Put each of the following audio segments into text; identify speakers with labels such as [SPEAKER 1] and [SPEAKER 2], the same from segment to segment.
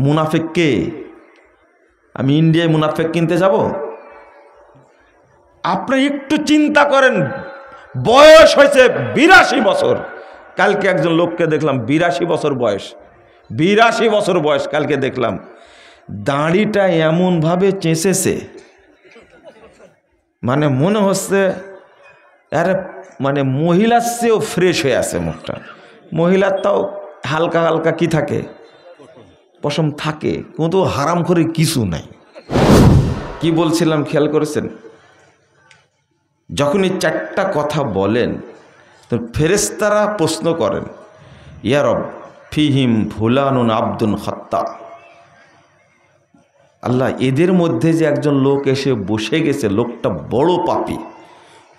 [SPEAKER 1] মুনাফিক কে? আমি ইন্ডিয়ায় মুনাফিক কিনতে যাব? আপনি একটু চিন্তা করেন, বয়স হয়েছে 82 বছর। কালকে একজন লোককে দেখলাম 82 বছর বয়স, 82 বছর বয়স কালকে দেখলাম, দাড়িটা এমনভাবে চেঁচেছে, মানে মনে হচ্ছে আরে মানে মহিলার চেয়েও ফ্রেশ হয়ে আছে মুখটা। মহিলার তাও হালকা হালকা কি থাকে, পশম থাকে, কিন্তু হারাম করে কিছু নাই। কি বলছিলাম খেয়াল করেছেন? যখন এই 4টা কথা বলেন তো ফেরেশতারা প্রশ্ন করেন, ইয়া রব ফিহিম ফুলানুন আব্দুন খাত্তা, আল্লাহ এদের মধ্যে যে একজন লোক এসে বসে গেছে, লোকটা বড় পাপী,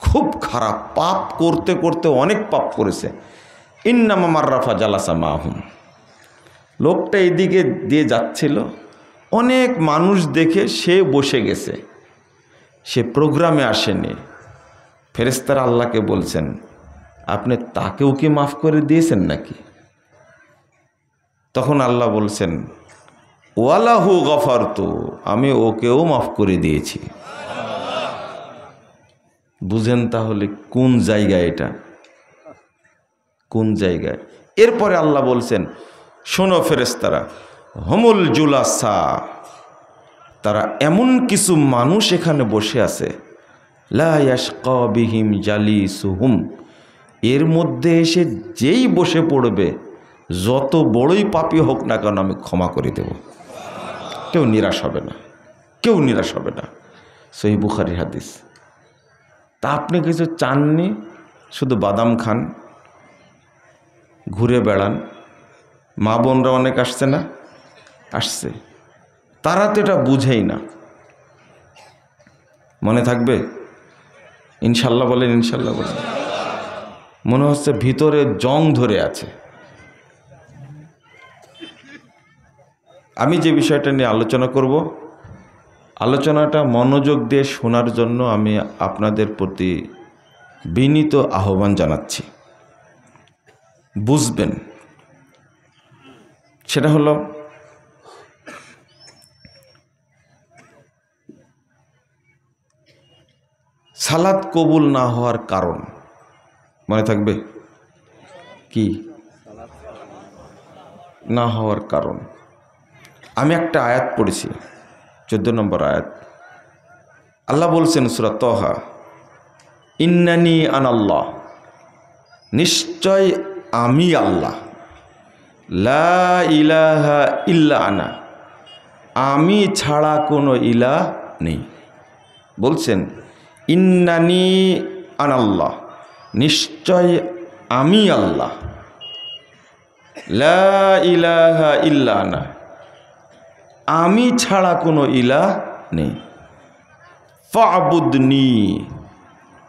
[SPEAKER 1] খুব খারাপ, পাপ করতে করতে অনেক পাপ করেছে। ইন্নামা মাররাফা জালাসা মাহুম, লোকটা এদিকে দিয়ে যাচ্ছিল, অনেক মানুষ দেখে সে বসে গেছে, সে প্রোগ্রামে আসেনি। ফেরেশতারা আল্লাহকে বলছেন, আপনি তাকেও কি মাফ করে দিয়েছেন নাকি? তখন আল্লাহ বলছেন, ওয়ালাহু গফারতু, আমি ওকেও মাফ করে দিয়েছি। বুঝেন তাহলে কোন জায়গায় এটা, কোন জায়গায়? এরপরে আল্লাহ বলছেন, শোনো ফেরেশতারা, হুমুল জুলাসা, তারা এমন কিছু মানুষ এখানে বসে আছে, লা ইয়াশকা বিহিম জালিসুহুম, এর মধ্যে এসে যেই বসে পড়বে, যত বড়ই পাপী হোক না কেন আমি ক্ষমা করে দেব, কেউ নিরাশ হবে না, কেউ নিরাশ হবে না। সহিহ বুখারী হাদিস। তা আপনি কিছু চাননি, শুধু বাদাম খান, ঘুরে বেড়ান। মা বোনরা অনেক আসছে না, আসছে, তারা তো এটা বুঝেই না। মনে থাকবে? ইনশাল্লাহ বলেন, ইনশাল্লাহ বলেন। মনে হচ্ছে ভিতরে জং ধরে আছে। আমি যে বিষয়টা নিয়ে আলোচনা করব, আলোচনাটা মনোযোগ দিয়ে শোনার জন্য আমি আপনাদের প্রতি বিনীত আহ্বান জানাচ্ছি। বুঝবেন, সেটা হলো সালাত কবুল না হওয়ার কারণ। মনে থাকবে কি না হওয়ার কারণ? আমি একটা আয়াত পড়েছি, 14 নম্বর আয়াত। আল্লাহ বলছেন সূরা তাহা, ইন্নানি আনাল্লাহ, নিশ্চয় আমি আল্লাহ, লা ইলাহা ইল্লা আনা, আমি ছাড়া কোনো ইলাহ নেই। বলছেন ইন্নানি আনাল্লাহ, নিশ্চয় আমি আল্লাহ, লা ইলাহা ইল্লা আনা, আমি ছাড়া কোনো ইলাহ নেই। ফা'বুদনি,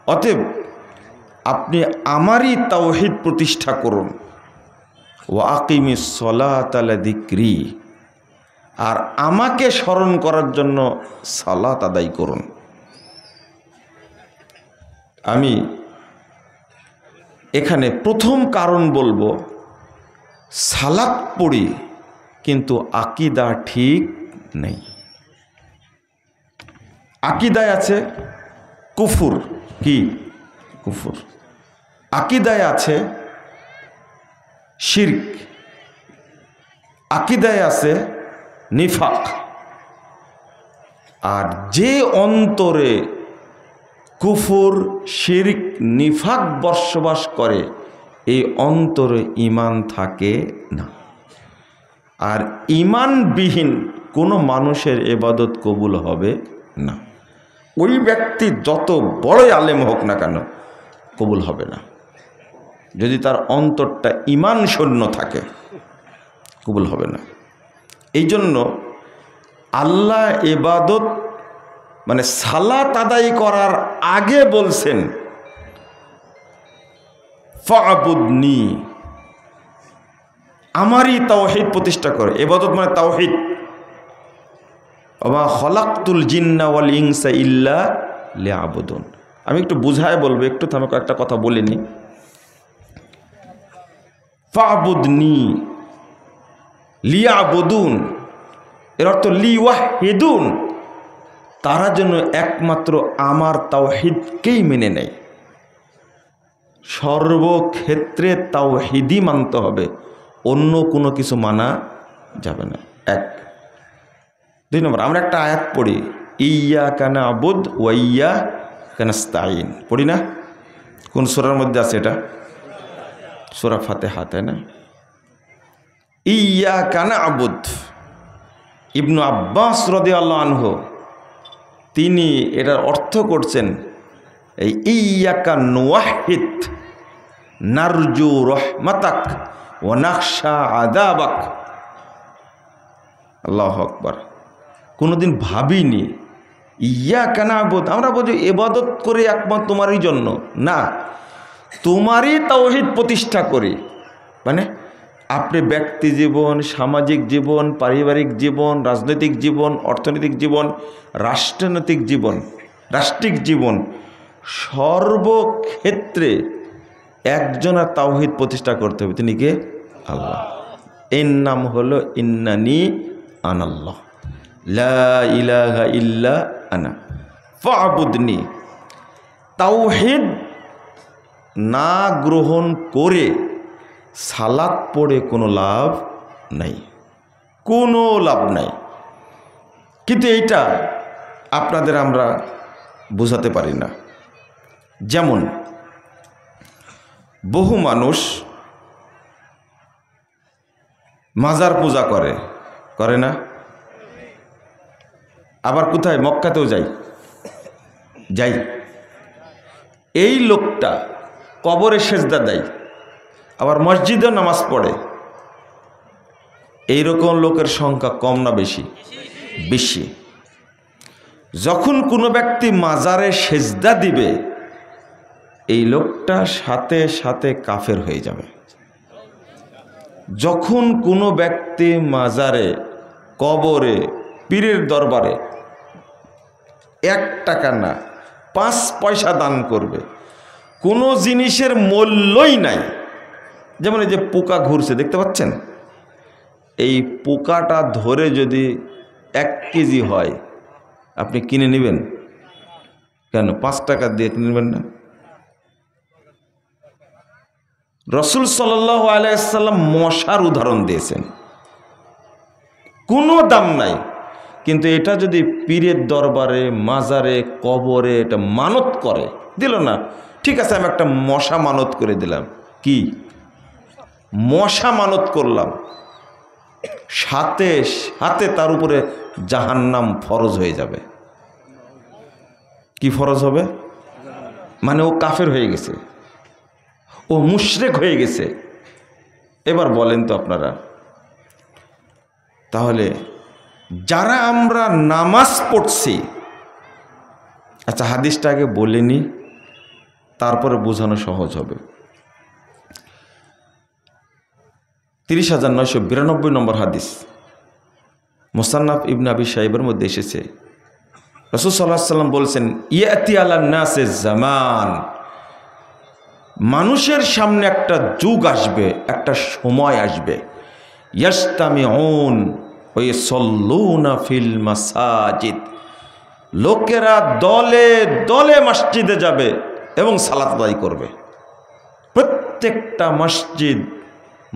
[SPEAKER 1] অতএব আপনি আমারই তাওহীদ প্রতিষ্ঠা করুন। ওয়া আকিমিস সলাতা লিযিকরি, আর আমাকে স্মরণ করার জন্য সালাত আদায় করুন। আমি এখানে প্রথম কারণ বলবো, সালাত পড়ি কিন্তু আকীদা ঠিক নেই। আকীদায় আছে কুফর, কি কুফর, আকীদায় আছে শিরক, আকীদায় আছে নিফাক। আর যে অন্তরে কুফর, শিরক, নিফাক বসবাস করে, এই অন্তরে ঈমান থাকে না। আর ঈমানবিহীন কোনো মানুষের ইবাদত কবুল হবে না। ওই ব্যক্তি যত বড়ই আলেম হোক না কেন, কবুল হবে না। যদি তার অন্তরটা ঈমান শূন্য থাকে, কবুল হবে না। এই জন্য আল্লাহ ইবাদত মানে সালাত আদায় করার আগে বলছেন ফা'বুদনি, আমারই তাওহীদ প্রতিষ্ঠা করে। ইবাদত মানে তাওহীদ। ওয়া খালাকতুল জিন্না ওয়াল ইনসা ইল্লা লিয়াবুদুন। আমি একটু বুঝায় বলবো, একটু থামো, একটা কথা বলিনি। ফা'বুদনি লিয়াবুদুন, এর অর্থ লিওয়াহিদুন, তারা যেন একমাত্র আমার তাওহীদকেই মেনে নেয়। সর্বক্ষেত্রে তাওহীদই মানতে হবে, অন্য কোনো কিছু মানা যাবে না। এক। দুই নম্বর, আমরা একটা আয়াত পড়ি, ইয়্যাকা না'বুদু ওয়া ইয়্যাকা নাস্তাঈন, পড়ি না? কোন সূরার মধ্যে আছে এটা? সূরা ফাতিহা, তাই না? ইয়্যাকা না'বুদু, ইবনু আব্বাস রাদিয়াল্লাহু আনহু তিনি এটার অর্থ করছেন এই ইয়্যাকা নুওয়াহিদ নারজু রাহমাতাক ওয়া নাখশা আযাবাক। আল্লাহু আকবার। কোনোদিন ভাবিনি ইয়্যাকা না'বুদু, আমরা বলি ইবাদত করি একমাত্র তোমারই জন্য, না, তোমারই তাওহীদ প্রতিষ্ঠা করি। মানে আপনি ব্যক্তি জীবন, সামাজিক জীবন, পারিবারিক জীবন, রাজনৈতিক জীবন, অর্থনৈতিক জীবন, রাষ্ট্রনৈতিক জীবন, রাষ্ট্রিক জীবন, সর্বক্ষেত্রে একজনের তাওহীদ প্রতিষ্ঠা করতে হবে। তিনি কে? আল্লাহ। এর নাম হলো ইন্নানি আনাল্লাহ, লা ইলাহা ইল্লা আনা ফা'বুদনি। তাওহীদ না গ্রহণ করে সালাত পড়ে কোনো লাভ নাই, কোনো লাভ নাই। কিন্তু এইটা আপনাদের আমরা বোঝাতে পারি না। যেমন বহু মানুষ মাজার পূজা করে, করে না? আবার কোথায়? মক্কাতেও যাই। এই লোকটা কবরে সেজদা দেয়, আবার মসজিদেও নামাজ পড়ে। এইরকম লোকের সংখ্যা কম না বেশি? বেশি। যখন কোনো ব্যক্তি মাজারে সেজদা দিবে, এই লোকটা সাথে সাথে কাফের হয়ে যাবে। যখন কোনো ব্যক্তি মাজারে, কবরে, পীরের দরবারে 1 টাকা না 5 পয়সা দান করবে, কোনো জিনিসের মূল্যই নাই। যেমন এই যে পোকা ঘুরছে, দেখতে পাচ্ছেন? এই পোকাটা ধরে যদি 1 কেজি হয়, আপনি কিনে নেবেন কেন? 5 টাকা দিয়ে কিনে নেবেন না? রাসূল সাল্লাল্লাহু আলাইহি ওয়াসাল্লাম মশার উদাহরণ দিয়েছেন, কোনো দাম নাই। কিন্তু এটা যদি পীরের দরবারে, মাজারে, কবরে এটা মানত করে, দিল না, ঠিক আছে আমি একটা মশা মানত করে দিলাম, কি মশা মানত করলাম, সাথে সাথে তার উপরে জাহান্নাম ফরজ হয়ে যাবে। কি ফরজ হবে? মানে ও কাফের হয়ে গেছে, ও মুশরিক হয়ে গেছে। এবার বলেন তো আপনারা, তাহলে যারা আমরা নামাজ পড়ছি, আচ্ছা হাদিসটা আগে বলিনি, তারপরে বোঝানো সহজ হবে। 30,992 নম্বর হাদিস, মুসান্নাফ ইবনে আবি শাইবার মধ্যে এসেছে। রাসূল সাল্লাল্লাহু আলাইহি ওয়াসাল্লাম বলছেন, ইয়াতি আলান নাসে জামান, মানুষের সামনে একটা যুগ আসবে, একটা সময় আসবে, ইয়াস্তামিউন ওয়া ইয়াসাল্লুনা ফিল মাসাজিদ, লোকেরা দলে দলে মসজিদে যাবে এবং সালাত আদায় করবে। প্রত্যেকটা মসজিদ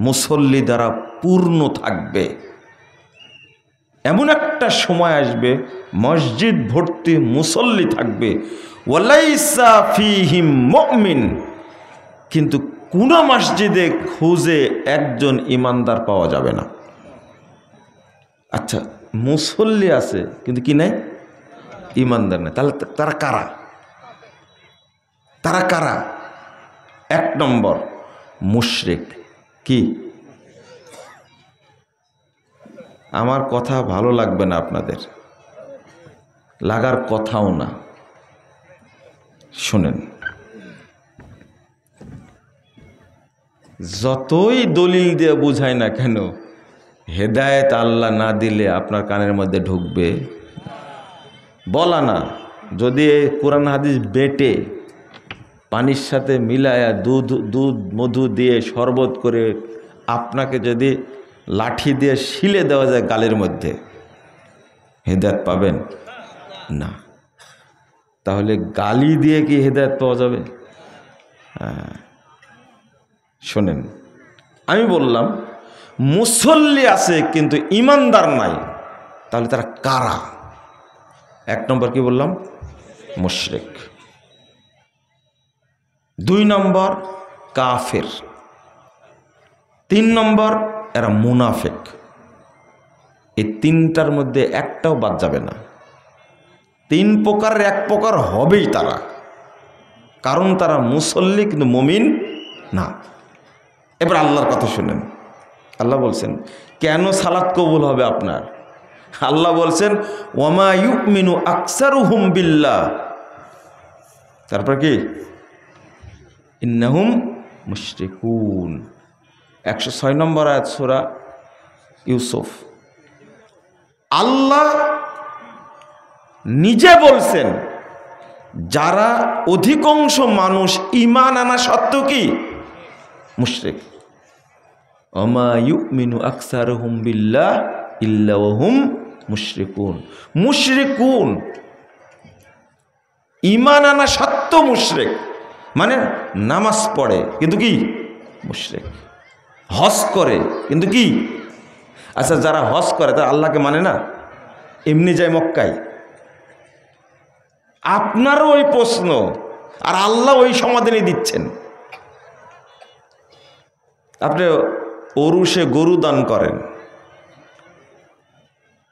[SPEAKER 1] মুসল্লি দ্বারা পূর্ণ থাকবে। এমন একটা সময় আসবে মসজিদ ভর্তি মুসল্লি থাকবে, ওয়ালাইসা ফীহিম মুমিন, কিন্তু কোন মসজিদে খুঁজে একজন ইমানদার পাওয়া যাবে না। আচ্ছা, মুসল্লি আছে কিন্তু কি নাই? ইমানদার নাই। তাহলে তারা কারা? তারা কারা? 1 নম্বর মুশরিক। কি? আমার কথা ভালো লাগবে না আপনাদের, লাগার কথাও না, শুনেন। যতই দলিল দিয়ে বুঝায় না কেন, হেদায়েত আল্লাহ না দিলে আপনার কানের মধ্যে ঢুকবে বলা না। যদি কোরআন হাদিস বেটে পানির সাথে মিলায়া দুধ মধু দিয়ে শরবত করে আপনাকে যদি লাঠি দিয়ে শিলে দেওয়া যায় গালের মধ্যে, হেদায়েত পাবেন না। তাহলে গালি দিয়ে কি হেদায়েত পাওয়া যাবে? শোনেন, আমি বললাম মুসল্লি আছে কিন্তু ইমানদার নাই, তাহলে তারা কারা? এক নম্বর কি বললাম? মুশরিক। 2 নম্বর কাফের। 3 নম্বর এরা মুনাফিক। এই 3টার মধ্যে একটাও বাদ যাবে না। 3 প্রকারের এক প্রকার হবেই তারা, কারণ তারা মুসল্লি কিন্তু মুমিন না। এবার আল্লাহর কথা শুনেন। আল্লাহ বলছেন কেন সালাত কবুল হবে আপনার? আল্লাহ বলছেন ওয়ামা ইউমিনু আকসারুহুম বিল্লাহ, তারপর কি ইন্নাহুম মুশরিকুন। 106 নম্বর আয়াত সূরা ইউসুফ। আল্লাহ নিজে বলছেন যারা অধিকাংশ মানুষ ঈমান আনা সত্ত্বেও কি মুশরিক। ওয়ামা ইউমিনু আকসারুহুম বিল্লাহ ইল্লা ওয়াহুম মুশরিকুন। মুশরিকুন ঈমান আনা সত্ত্বেও মুশরিক, মানে নামাজ পড়ে কিন্তু কি মুশরিক, হজ করে কিন্তু কি। আচ্ছা, যারা হজ করে তারা আল্লাহকে মানে না, এমনি যায় মক্কায়। আপনারও ওই প্রশ্ন, আর আল্লাহ ওই সমাধানই দিচ্ছেন। আপনি ওরুসে গরু দান করেন,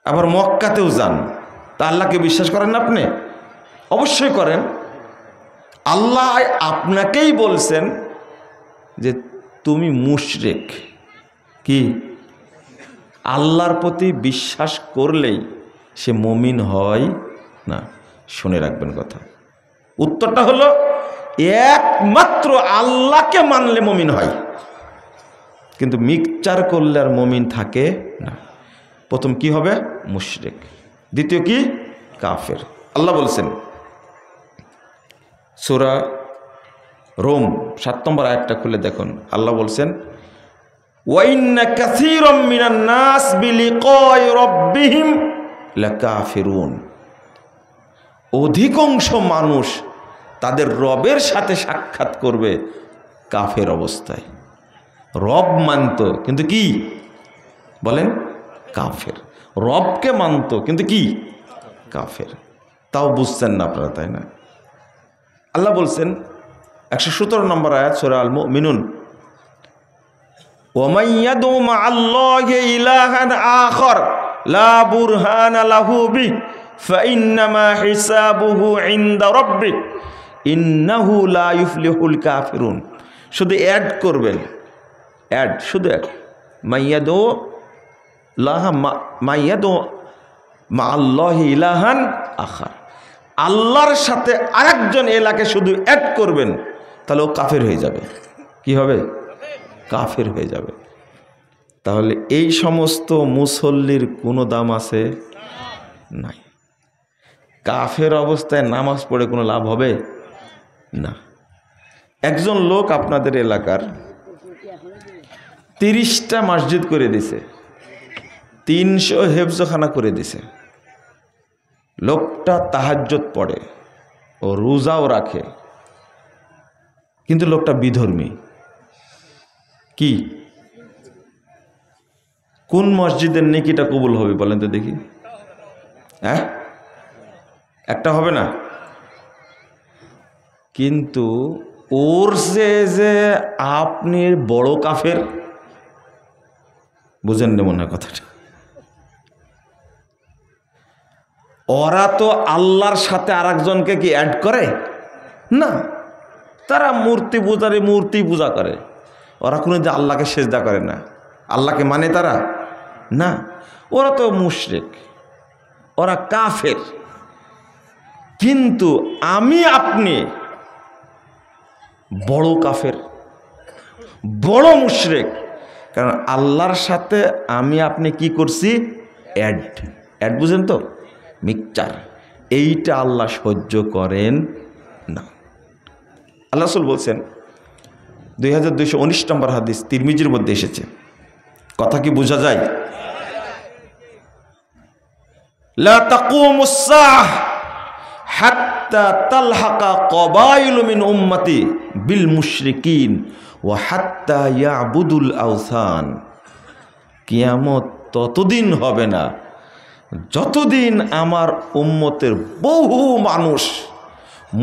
[SPEAKER 1] আবার মক্কাতেও যান, তা আল্লাহকে বিশ্বাস করেন না? আপনি অবশ্যই করেন। আল্লাহ আপনাকেই বলছেন যে তুমি মুশরিক। কি? আল্লাহর প্রতি বিশ্বাস করলেই সে মুমিন হয় না। শুনে রাখবেন কথা। উত্তরটা হলো একমাত্র আল্লাহকে মানলে মুমিন হয়, কিন্তু মিক্সচার করলে আর মুমিন থাকে না। প্রথম কি হবে? মুশরিক। দ্বিতীয় কি? কাফের। আল্লাহ বলছেন সূরা রোম 7 নম্বর আয়াতটা খুলে দেখুন। আল্লাহ বলছেন ওয়াইন্না কাসীরাম মিনান নাস বিলিকাই রাব্বিহিম লাকাফিরুন। অধিকাংশ মানুষ তাদের রবের সাথে সাক্ষাৎ করবে কাফের অবস্থায়। রব মানত কিন্তু কি বলেন? কাফের। রবকে মানত কিন্তু কি কাফের। তাও বুঝছেন না আপনারা, তাই না? আল্লাহ বলছেন 117 নম্বর আয়াত সূরা আল মুমিনুন ওয়া মান ইয়াদউ মা'আল্লাহি ইলাহান আখার লা বুরহানা লাহু বিহি ফাইন্নামা হিসাবুহু ইনদা রাব্বিহ ইন্নাহু লা ইউফলিহুল কাফিরুন। শুধু অ্যাড করবেন, অ্যাড, শুধু অ্যাড। মাইয়াদু মা'আল্লাহি ইলাহান আখার, আল্লাহর সাথে আরেকজন এলাকে শুধু অ্যাড করবেন, তাহলে ও কাফের হয়ে যাবে। কি হবে? কাফের হয়ে যাবে। তাহলে এই সমস্ত মুসল্লির কোনো দাম আছে? নাই। কাফের অবস্থায় নামাজ পড়ে কোনো লাভ হবে না। একজন লোক আপনাদের এলাকার 30টা মসজিদ করে দিছে, 300 হেফজখানা করে দিছে। লোকটা তাহাজ্জুদ পড়ে, ও রোজাও রাখে, কিন্তু লোকটা বিধর্মী। কি? কোন মসজিদের নেকিটা কবুল হবে বলেন তো দেখি? হ্যাঁ, একটা হবে না। কিন্তু ওর যে আপনি বড় কাফের, বুঝেন না মনে হয় কথাটা। ওরা তো আল্লাহর সাথে আরেকজনকে কি অ্যাড করে না। তারা মূর্তি পূজারে মূর্তি পূজা করে, ওরা কোনোদিন আল্লাহকে সেজদা করে না। আল্লাহকে মানে তারা না। ওরা তো মুশরিক, ওরা কাফের। কিন্তু আমি আপনি বড় কাফের, বড় মুশরিক। কারণ আল্লাহর সাথে আমি আপনি কি করছি? অ্যাড। অ্যাড বুঝেন তো? মিক্সচার। এইটা আল্লাহ সহ্য করেন না। আল্লাহ রাসূল বলছেন 2219 নম্বর হাদিস তিরমিজির মধ্যে এসেছে। কথা কি বোঝা যায়? লা তাকুমুস সাআহ হাত্তা তালহাকা কবাইলু মিন উম্মতি বিল মুশরিকিন ওয়া হাত্তা ইয়াবুদুল আওসান। কিয়ামত ততদিন হবে না যতদিন আমার উম্মতের বহু মানুষ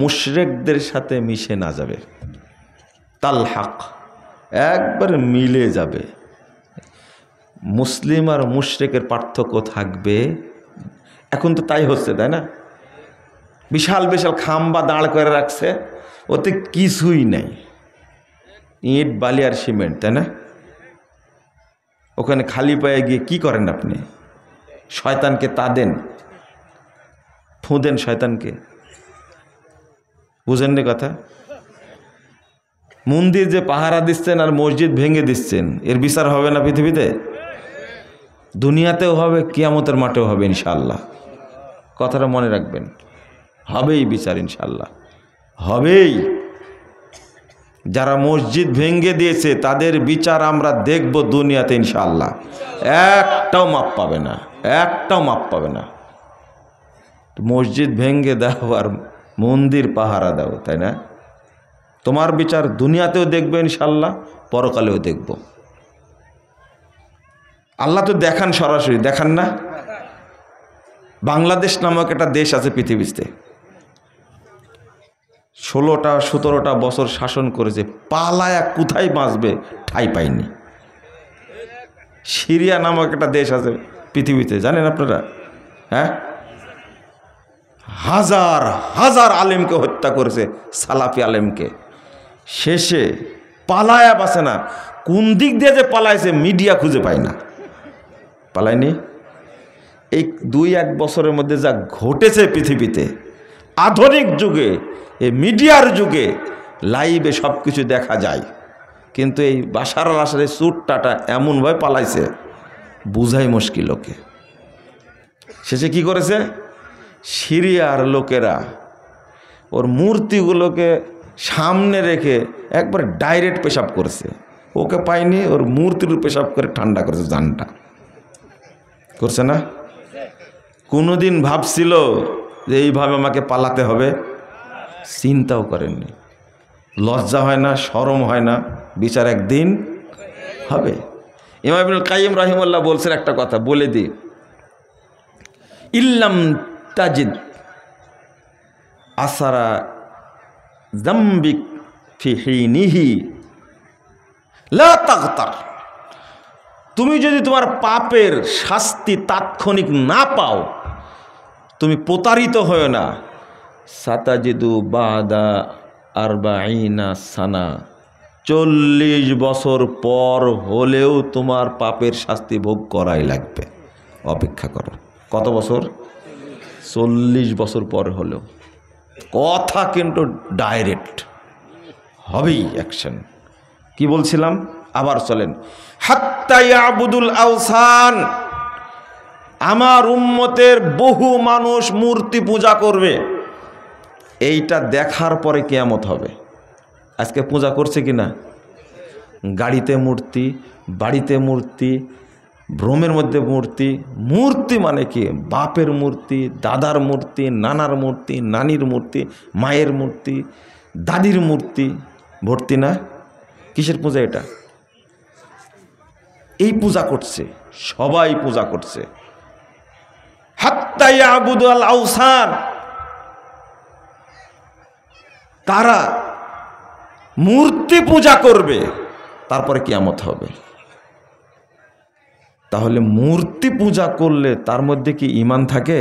[SPEAKER 1] মুশরিকদের সাথে মিশে না যাবে। তালহাক একবার মিলে যাবে। মুসলিম আর মুশরিকের পার্থক্য থাকবে। এখন তো তাই হচ্ছে, তাই না? বিশাল বিশাল খাম্বা দাঁড় করে রাখছে, ওতে কিছুই নাই, ইট বালি আর সিমেন্ট, তাই না? ওখানে খালি পায়ে গিয়ে কি করেন আপনি? শয়তানকে তা দেন, ফুঁ দেন শয়তানকে। বুঝেননি কথা? মন্দির যে পাহারা দিচ্ছেন আর মসজিদ ভেঙে দিচ্ছেন, এর বিচার হবে না পৃথিবীতে? দুনিয়াতেও হবে, কিয়ামতের মাঠেও হবে ইনশাআল্লাহ। কথাটা মনে রাখবেন, হবেই বিচার ইনশাআল্লাহ, হবেই। যারা মসজিদ ভেঙে দিয়েছে তাদের বিচার আমরা দেখব দুনিয়াতে ইনশাআল্লাহ। একটাও মাপ পাবে না, একটাও মাপ পাবে না। মসজিদ ভেঙে দাও আর মন্দির পাহারা দাও, তাই না? তোমার বিচার দুনিয়াতেও দেখবে ইনশাআল্লাহ, পরকালেও দেখব। আল্লাহ তো দেখান, সরাসরি দেখান না? বাংলাদেশ নামক একটা দেশ আছে পৃথিবীতে, 16-17টা বছর শাসন করেছে, পালায়া কোথায় বাঁচবে ঠাঁই পায়নি। সিরিয়া নামক একটা দেশ আছে পৃথিবীতে, জানেন আপনারা? হ্যাঁ, হাজার হাজার আলেমকে হত্যা করেছে, সালাফি আলেমকে। শেষে পালায়া বাঁচে না। কোন দিক দিয়ে যে পালাইছে মিডিয়া খুঁজে পায় না। পালায়নি। এই 2-1 বছরের মধ্যে যা ঘটেছে পৃথিবীতে, আধুনিক যুগে, এই মিডিয়ার যুগে লাইভে সব কিছু দেখা যায়, কিন্তু এই বাশার আল আসাদের চুটটাটা এমনভাবে পালাইছে বুঝাই মুশকিল ওকে। শেষে কি করেছে? সিরিয়ার লোকেরা ওর মূর্তিগুলোকে সামনে রেখে একবার ডাইরেক্ট পেশাব করেছে। ওকে পায়নি, ওর মূর্তির পেশাব করে ঠান্ডা করেছে জানটা। করছে না? কোনোদিন ভাবছিল যে এইভাবে আমাকে পালাতে হবে? চিন্তাও করেননি। লজ্জা হয় না, শরম হয় না? বিচার একদিন হবে। ইমাম ইবনুল কাইয়িম রাহিমাহুল্লাহ বলছেন একটা কথা, বলে দিই, ইল্লাম তাজিদ আসারা যামবিক ফি হিনিহি লা তাগতার। তুমি যদি তোমার পাপের শাস্তি তাৎক্ষণিক না পাও, তুমি প্রতারিত হয় না। সাতাজিদু বাদা আরবাঈনা সানা, 40 বছর পর হলেও তোমার পাপের শাস্তি ভোগ করাই লাগবে। অপেক্ষা করো। কত বছর? 40 বছর পর হলেও। কথা কিন্তু ডাইরেক্ট, হবেই অ্যাকশন। কি বলছিলাম? আবার চলেন। হাত্তা ইয়াবুদুল আওসান, আমার উম্মতের বহু মানুষ মূর্তি পূজা করবে। এইটা দেখার পরে কিয়ামত হবে। আজকে পূজা করছে কিনা? গাড়িতে মূর্তি, বাড়িতে মূর্তি, ভ্রমের মধ্যে মূর্তি। মূর্তি মানে কি? বাপের মূর্তি, দাদার মূর্তি, নানার মূর্তি, নানির মূর্তি, মায়ের মূর্তি, দাদির মূর্তি ভর্তি না? কিসের পূজা এটা? এই পূজা করছে, সবাই পূজা করছে। হাত্তা ইয়াবুদুল আওসান, তারা মূর্তি পূজা করবে, তারপরে কিয়ামত হবে। তাহলে মূর্তি পূজা করলে তার মধ্যে কি ঈমান থাকে?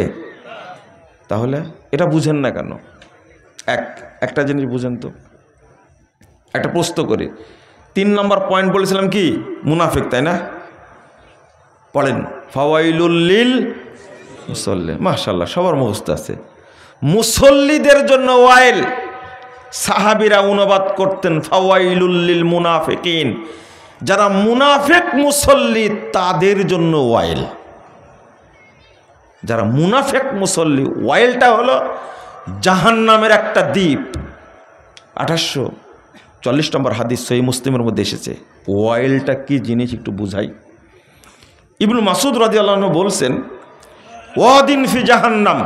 [SPEAKER 1] তাহলে এটা বুঝেন না কেন? একটা জিনিস বুঝেন তো। একটা প্রশ্ন করি, 3 নম্বর পয়েন্ট বলেছিলাম কি? মুনাফিক, তাই না? পড়েন, ফাওয়াইলুল লিল মুসাল্লি। মাশাআল্লাহ, সবার মুখস্থ আছে। মুসল্লিদের জন্য ওয়াইল। সাহাবীরা অনুবাদ করতেন ফাওয়াইলুল লিল মুনাফিকিন, যারা মুনাফিক মুসল্লি তাদের জন্য ওয়াইল। যারা মুনাফিক মুসল্লি, ওয়াইলটা হলো জাহান্নামের একটা দ্বীপ। 1840 নম্বর হাদিস সহিহ মুসলিমের মধ্যে এসেছে। ওয়াইলটা কি জিনিস একটু বুঝাই। ইবনে মাসউদ রাদিয়াল্লাহু আনহু বলছেন, ওয়াদিন ফি জাহান্নাম,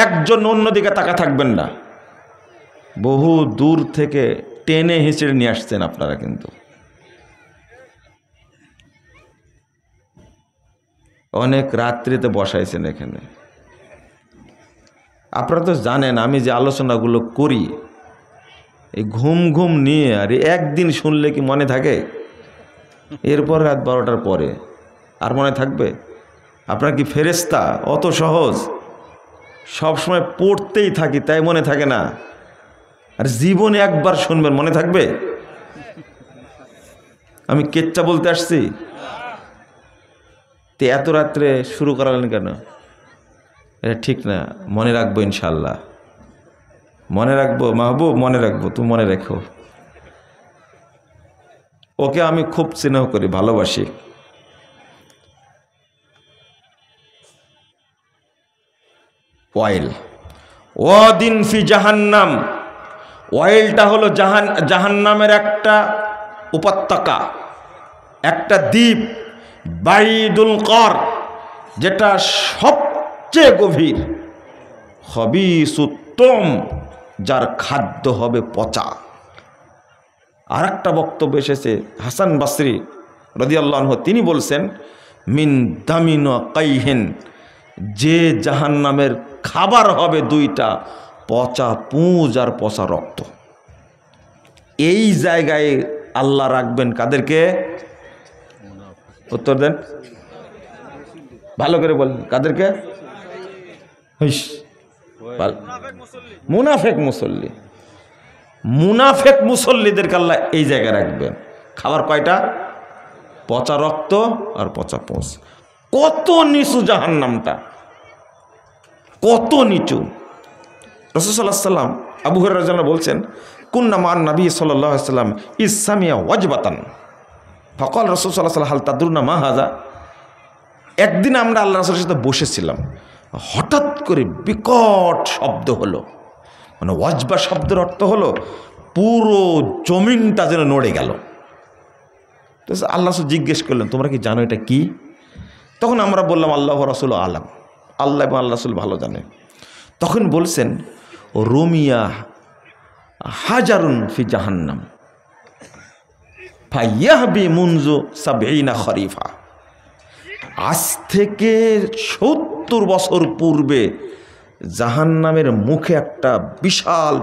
[SPEAKER 1] একজন অন্যদিকে তাকা থাকবেন না। বহু দূর থেকে টেনে হিঁচড়ে নিয়ে আসছেন আপনারা, কিন্তু অনেক রাত্রিতে বসাইছেন এখানে। আপনারা তো জানেন আমি যে আলোচনাগুলো করি, এই ঘুম ঘুম নিয়ে, আর একদিন শুনলে কি মনে থাকে? এরপর রাত 12টার পরে আর মনে থাকবে? আপনার কি ফেরেশতা? অত সহজ? সবসময় পড়তেই থাকি, তাই মনে থাকে না। আর জীবনে একবার শুনবেন, মনে থাকবে? আমি কেচ্চা বলতে আসছি? তো এত রাত্রে শুরু করালেন কেন? এটা ঠিক না। মনে রাখবো ইনশাল্লাহ, মনে রাখবো মাহবুব, মনে রাখবো। তুমি মনে রেখো, ওকে আমি খুব স্নেহ করি, ভালোবাসি। ওয়াইল, ওয়াদিন ফি জাহান্নাম। ওয়াইলটা হলো জাহান্নামের একটা উপত্যকা, একটা দ্বীপ, বাইদুল কর, যেটা সবচেয়ে গভীর, খবিসুত্তম, যার খাদ্য হবে পচা। আর একটা বক্তব্য এসেছে হাসান বাসরি রাদিয়াল্লাহু আনহু, তিনি বলছেন মিন দামিন কাইহিন, যে জাহান্নামের খাবার হবে দুইটা, পচা পুঁজ আর পচা রক্ত। এই জায়গায় আল্লাহ রাখবেন কাদেরকে? উত্তর দেন, ভালো করে বলেন, কাদেরকে? মুনাফেক মুসল্লি। মুনাফেক মুসল্লিদেরকে আল্লাহ এই জায়গায় রাখবেন। খাবার কয়টা? পচা রক্ত আর পচা পুঁজ। কত নিচু জাহান্নামটা, কত নিচু! রাসূল সাল্লাল্লাহু আলাইহি ওয়াসাল্লাম, আবু হুরায়রা রাদিয়াল্লাহু আনহু বলছেন, কুন্না মান নবী সাল্লাল্লাহু আলাইহি ওয়াসাল্লাম ইসসামিয়া ওয়াজবাতান ফাকাল রাসূল সাল্লাল্লাহু আলাইহি ওয়াসাল্লাম হাল তাদরুনা মা হাযা। একদিন আমরা আল্লাহ রাসূলের সাথে বসেছিলাম, হঠাৎ করে বিকট শব্দ হলো। মানে ওয়াজবা শব্দের অর্থ হলো পুরো জমিনটা যেন নড়ে গেল। তো আল্লাহ রাসূল জিজ্ঞেস করলেন, তোমরা কি জানো এটা কি? তখন আমরা বললাম, আল্লাহ রাসূল আলাম, আল্লাহ এবং আল্লাহ রাসূল ভালো জানে। তখন বলছেন, রুমিয়া হাজারুন ফি জাহান্নাম ফায়াহবি মুনজু সাবঈনা খরিফা। আজ থেকে 70 বছর পূর্বে জাহান্নামের মুখে একটা বিশাল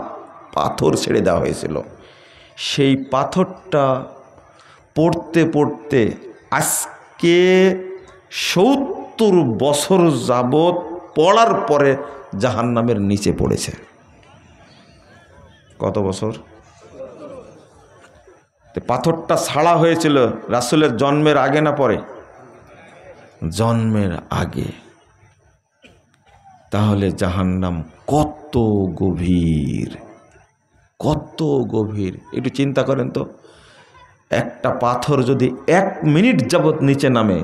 [SPEAKER 1] পাথর ছেড়ে দেওয়া হয়েছিল। সেই পাথরটা পড়তে পড়তে আজকে 70 বছর যাবৎ পড়ার পরে জাহান্নামের নিচে পড়েছে। কত বছর? পাথরটা ছাড়া হয়েছিল রাসূলের জন্মের আগে না পরে? জন্মের আগে। তাহলে জাহান্নাম কত গভীর, কত গভীর! একটু চিন্তা করেন তো, একটা পাথর যদি 1 মিনিট যাবৎ নিচে নামে,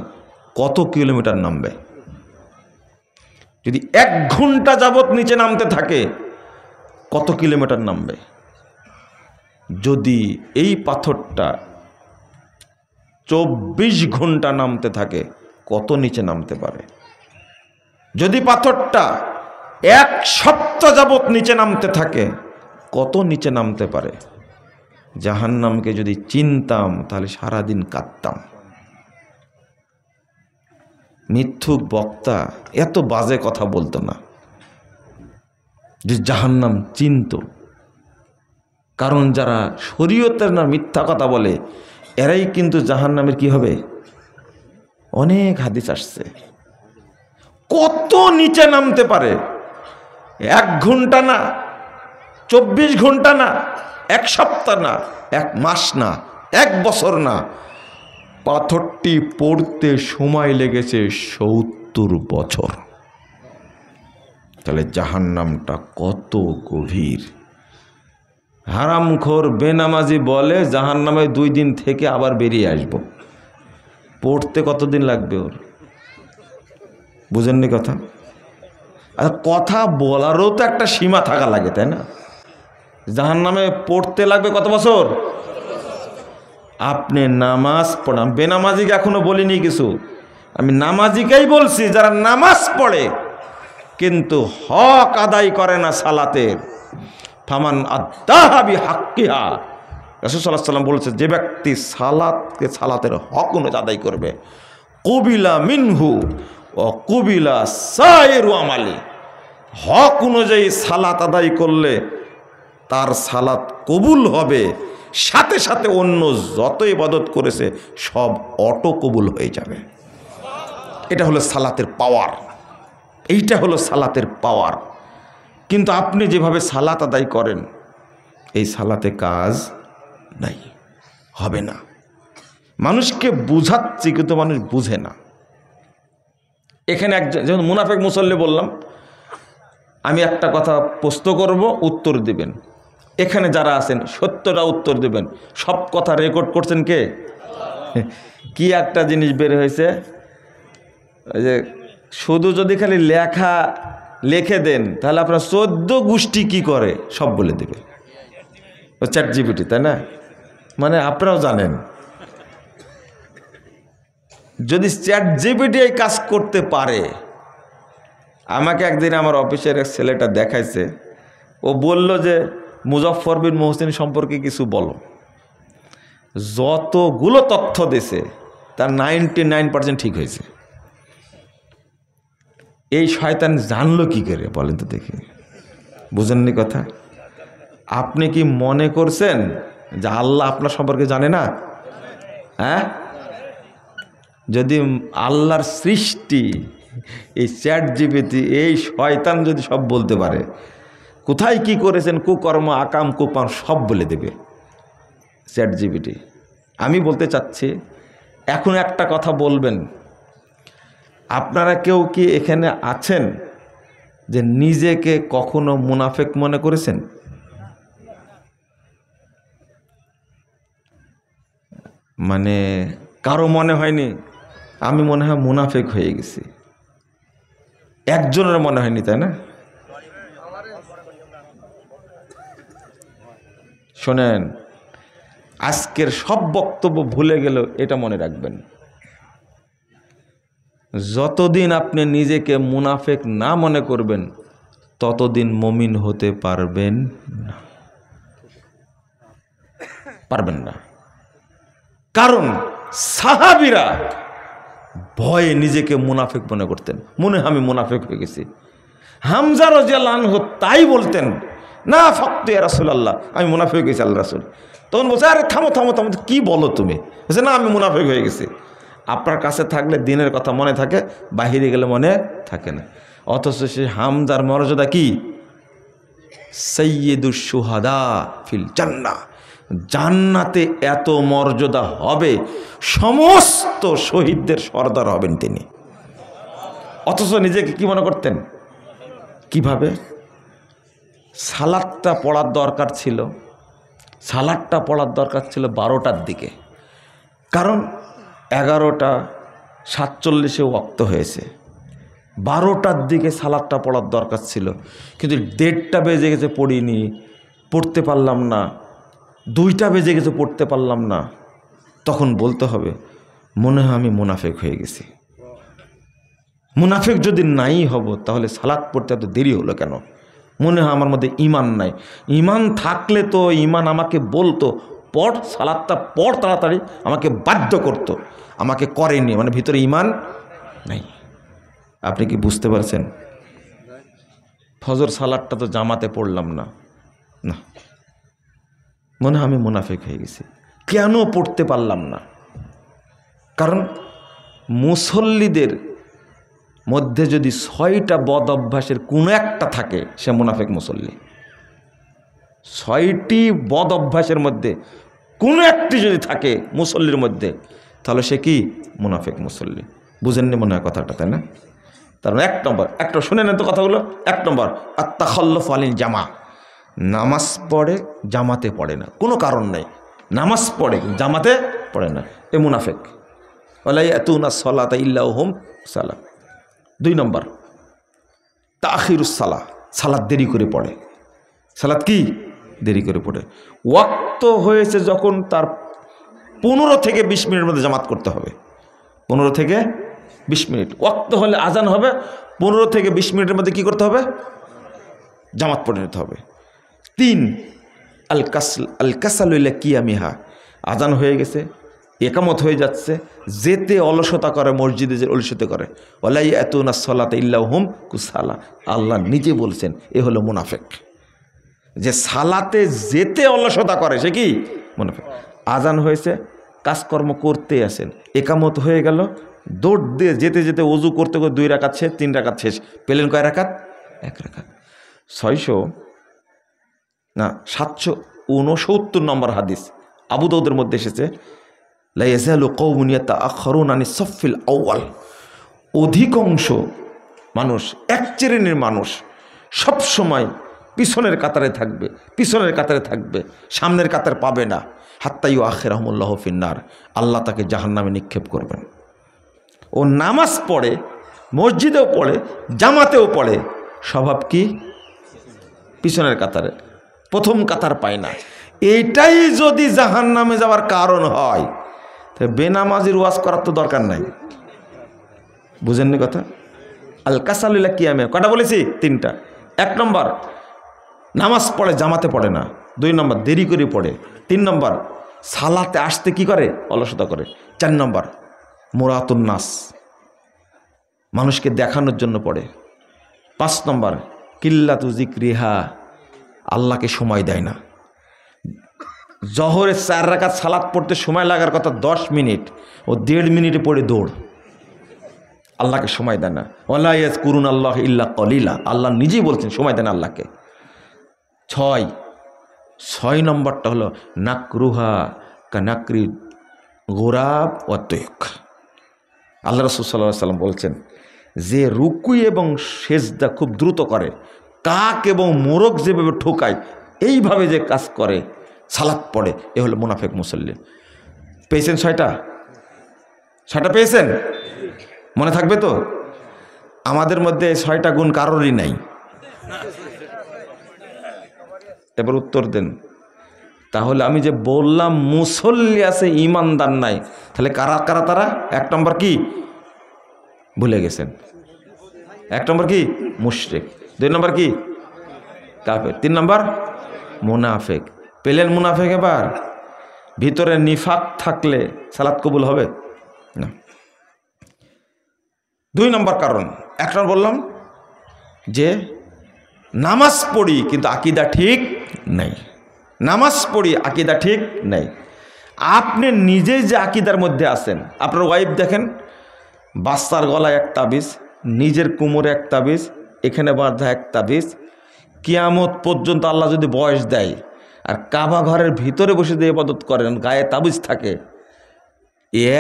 [SPEAKER 1] কত কিলোমিটার নামবে? যদি 1 ঘন্টা যাবৎ নিচে নামতে থাকে, কত কিলোমিটার নামবে? যদি এই পাথরটা 24 ঘন্টা নামতে থাকে, কত নিচে নামতে পারে? যদি পাথরটা 1 সপ্তাহ যাবৎ নিচে নামতে থাকে, কত নিচে নামতে পারে? জাহান্নামকে যদি চিনতাম তাহলে সারাদিন কাঁদতাম। মিথ্যুক বক্তা এত বাজে কথা বলতো না, যে জাহান্নাম চিনত। কারণ যারা শরীয়তের না মিথ্যা কথা বলে, এরাই কিন্তু জাহান্নামের কি হবে? অনেক হাদিস আসছে কত নিচে নামতে পারে। 1 ঘন্টা না, 24 ঘন্টা না, 1 সপ্তাহ না, 1 মাস না, 1 বছর না, পাথরটি পড়তে সময় লেগেছে 70 বছর। তাহলে জাহান্নামটা কত গভীর! হারামখোর বেনামাজি বলে জাহান্নামে 2 দিন থেকে আবার বেরিয়ে আসব। পড়তে কতদিন লাগবে ওর? বুঝেননি কথা? আর কথা বলারও তো একটা সীমা থাকা লাগে, তাই না? জাহান্নামে পড়তে লাগবে কত বছর? আপনি নামাজ পড়ান, বেনামাজিকে এখনো বলিনি কিছু, আমি নামাজিকেই বলছি, যারা নামাজ পড়ে কিন্তু হক আদায় করে না সালাতের, ফামান আদ্দাহা বিহাক্কিহা, রাসূল সাল্লাল্লাহু আলাইহি ওয়াসাল্লাম বলেছে, যে ব্যক্তি সালাতের হক অনুযায়ী আদায় করবে, কুবিলা মিনহু ও কুবিলা সাইরু আমালি, হক অনুযায়ী সালাত আদায় করলে তার সালাত কবুল হবে, সাথে সাথে অন্য যত ইবাদত করেছে সব অটো কবুল হয়ে যাবে। এটা হলো সালাতের পাওয়ার, এইটা হলো সালাতের পাওয়ার। কিন্তু আপনি যেভাবে সালাত আদায় করেন, এই সালাতে কাজ নাই, হবে না। মানুষকে বুঝাচ্ছি কিন্তু মানুষ বুঝে না। এখানে একজন, যেমন মুনাফেক মুসল্লি বললাম, আমি একটা কথা প্রশ্ন করব, উত্তর দিবেন। এখানে যারা আছেন সত্যটা উত্তর দিবেন। সব কথা রেকর্ড করছেন কে? কি একটা জিনিস বের হয়েছে, ওই যে শুধু যদি খালি লিখে দেন তাহলে আপনার 14 গোষ্ঠী কি করে সব বলে দেবে, ও চ্যাট জিপিটি, তাই না? মানে আপনারাও জানেন, যদি চ্যাট জিপিটি এই কাজ করতে পারে। আমাকে একদিন আমার অফিসের এক ছেলেটা দেখাইছে, ও বলল যে মুজফফর বিন মহসিন সম্পর্কে কিছু বলো। যতগুলো তথ্য দিয়েছে তার 99% ঠিক হয়েছে। এই শয়তান জানলো কি করে বলেন তো দেখি? বুঝেননি কথা? আপনি কি মনে করছেন যে আল্লাহ আপনার সম্পর্কে জানে না? হ্যাঁ, যদি আল্লাহর সৃষ্টি এই চ্যাট জিপিটি, এই শয়তান যদি সব বলতে পারে, কোথায় কি করেছেন, কুকর্ম আকাম কুপাম সব বলে দেবে চ্যাট জিপিটি। আমি বলতে চাচ্ছি, এখন একটা কথা বলবেন, আপনারা কেউ কি এখানে আছেন যে নিজেকে কখনো মুনাফেক মনে করেছেন? মানে কারো মনে হয়নি আমি মনে হয় মুনাফেক হয়ে গেছি? একজনের মনে হয়নি, তাই না? শোনেন, আজকের সব বক্তব্য ভুলে গেল এটা মনে রাখবেন, যতদিন আপনি নিজেকে মুনাফেক না মনে করবেন ততদিন মুমিন হতে পারবেন না, পারবেন না। কারণ সাহাবীরা ভয়ে নিজেকে মুনাফেক মনে করতেন, মনে হয় আমি মুনাফেক হয়ে গেছি। হামজা রাদিয়াল্লাহু আনহু তাই বলতেন, না ফাকতু ইয়া রাসূলুল্লাহ, আমি মুনাফেক হয়ে গেছি আল্লাহ রাসূল। তখন বলছে, আরে থামো থামো থামো, কি বলো তুমি? বলছে, না আমি মুনাফেক হয়ে গেছি। আপনার কাছে থাকলে দিনের কথা মনে থাকে, বাহিরে গেলে মনে থাকে না। অথচ সে হামজার মর্যাদা কি? সাইয়্যিদুশ শুহাদা ফিল জান্নাহ, জান্নাতে এত মর্যাদা হবে, সমস্ত শহীদদের সর্দার হবেন তিনি। অথচ নিজেকে কি মনে করতেন? কিভাবে? সালাদটা পড়ার দরকার ছিল, সালাদটা পড়ার দরকার ছিল 12টার দিকে, কারণ 11:47 ওয়াক্ত হয়েছে। 12টার দিকে সালাদটা পড়ার দরকার ছিল, কিন্তু 1:30টা বেজে গেছে, পড়িনি, পড়তে পারলাম না। 2টা বেজে গেছে, পড়তে পারলাম না। তখন বলতে হবে মনে হয় আমি মুনাফেক হয়ে গেছি। মুনাফেক যদি নাই হব তাহলে সালাত পড়তে এত দেরি হলো কেন? মনে হয় আমার মধ্যে ঈমান নাই। ঈমান থাকলে তো ঈমান আমাকে বলতো পড়, সালাতটা পড় তাড়াতাড়ি, আমাকে বাধ্য করতো, আমাকে করেনি, মানে ভিতরে ঈমান নাই। আপনি কি বুঝতে পারছেন? ফজর সালাতটা তো জামাতে পড়লাম না, না, মনে হয় আমি মুনাফেক হয়ে গেছি। কেন পড়তে পারলাম না? কারণ মুসল্লিদের মধ্যে যদি 6টা বদ অভ্যাসের কোনো একটা থাকে, সে মুনাফেক মুসল্লি। 6টি বদ অভ্যাসের মধ্যে কোনো একটি যদি থাকে মুসল্লির মধ্যে, তাহলে সে কি? মুনাফেক মুসল্লি। বুঝেননি মনে হয় কথাটা, তাই না? তার 1 নম্বর, একটা শুনে নেন তো কথাগুলো। 1 নম্বর, আত-তাখাল্লুফ আনিল জামা, নামাজ পড়ে জামাতে পড়ে না, কোনো কারণ নেই, নামাজ পড়ে জামাতে পড়ে না, এ মুনাফেক। ওয়ালা ইয়াতুনা সলাতা ইল্লা হুম সালাহ। 2 নম্বর, তাখিরুস সালাহ, সালাত দেরি করে পড়ে। সালাত কি? দেরি করে পড়ে। ওয়াক্ত হয়েছে যখন, তার 15 থেকে 20 মিনিটের মধ্যে জামাত করতে হবে। 15 থেকে 20 মিনিট ওয়াক্ত হলে আজান হবে, 15 থেকে 20 মিনিটের মধ্যে কি করতে হবে? জামাত পড়ে নিতে হবে। 3 আল কাসালুল্লা কিয়ামিহা, আজান হয়ে গেছে, একামত হয়ে যাচ্ছে, যেতে অলসতা করে, মসজিদে যে অলসতা করে, ওয়ালাই আতুনা সলাতা ইল্লা হুম কুসালা, আল্লাহ নিজে বলছেন এ হলো মুনাফিক। যে সালাতে যেতে অলসতা করে সে কি মুনাফিক। আজান হয়েছে, কাজকর্ম করতে আসেন, একামত হয়ে গেল, দৌড় দিয়ে যেতে যেতে ওযু করতে করে 2 রাকাত শেষ, 3 রাকাত শেষ, পেলেন কয় রাকাত? 1 রাকাত। 769 নম্বর হাদিস আবু দাউদের মধ্যে এসেছে, লা ইয়াজালু কওমুন ইয়াতাআখারুনা আনিস সাফফিল আউয়াল, অধিকাংশ মানুষ, এক শ্রেণীর মানুষ সব সময় পিছনের কাতারে থাকবে, পিছনের কাতারে থাকবে, সামনের কাতার পাবে না। হাত্তা ইউআখিরাহুমুল্লাহু ফিন্নার, আল্লাহ তাকে জাহান্নামে নিক্ষেপ করবেন। ও নামাজ পড়ে, মসজিদেও পড়ে, জামাতেও পড়ে, স্বভাব কি? পিছনের কাতারে, প্রথম কাতার পায় না। এইটাই যদি জাহান্নামে যাওয়ার কারণ হয়, তাহলে বেনামাজির ওয়াজ করার তো দরকার নাই। বুঝেননি কথা? আল কাসালুল্লা কিয়ামে কটা বলেছি? 3টা। 1 নম্বর নামাজ পড়ে, জামাতে পড়ে না। 2 নম্বর দেরি করে পড়ে। 3 নম্বর সালাতে আসতে কি করে? অলসতা করে। 4 নম্বর মুরাতুন নাস, মানুষকে দেখানোর জন্য পড়ে। 5 নম্বর কিল্লাতু যিকরিহা, আল্লাহকে সময় দেয় না। জহরে 4 রাকাত সালাত পড়তে সময় লাগার কথা 10 মিনিট, ও 1.5 মিনিটে পড়ে দৌড়, আল্লাহকে সময় দেয় না। ওয়ালা ইয়াজকুরুন আল্লাহ ইল্লা কলিলা, আল্লাহ নিজেই বলছেন সময় দেন আল্লাহকে। 6 নম্বরটা হলো নাকরুহা কানাকরি গোরাব ও তৈক। আল্লাহ রাসূল সাল্লাল্লাহু আলাইহি ওয়াসাল্লাম বলছেন, যে রুকুই এবং সেজদা খুব দ্রুত করে, কাক এবং মোরগ যেভাবে ঠোকায়, এইভাবে যে কাজ করে, সালাত পড়ে, এ হলো মুনাফিক মুসল্লি। পেয়েছেন 6টা? 6টা পেয়েছেন? মনে থাকবে তো? আমাদের মধ্যে 6টা গুণ কারোরই নাই। এবার উত্তর দেন। তাহলে আমি যে বললাম মুসল্লি আছে, ইমানদার নাই, তাহলে কারা কারা তারা? 1 নম্বর কি ভুলে গেছেন? 1 নম্বর কি? মুশরিক। 2 নম্বর কি? কাফের। 3 নম্বর মুনাফিক। পেলেন মুনাফিক? এবার ভিতরে নিফাক থাকলে সালাত কবুল হবে না। 2 নম্বর কারণ, 1 নম্বর বললাম যে নামাজ পড়ি কিন্তু আকীদা ঠিক নাই। নামাজ পড়ি, আকীদা ঠিক নাই। আপনি নিজেই যে আকীদার মধ্যে আছেন, আপনার ওয়াইফ দেখেন, বাচ্চার গলায় 1 তাবিজ, নিজের কোমরে 1 তাবিজ, এখানে বাঁধা 1 তাবিজ, কিয়ামত পর্যন্ত আল্লাহ যদি বয়স দেয়, আর কাবা ঘরের ভিতরে বসে দিয়ে ইবাদত করেন, গায়ে তাবিজ থাকে,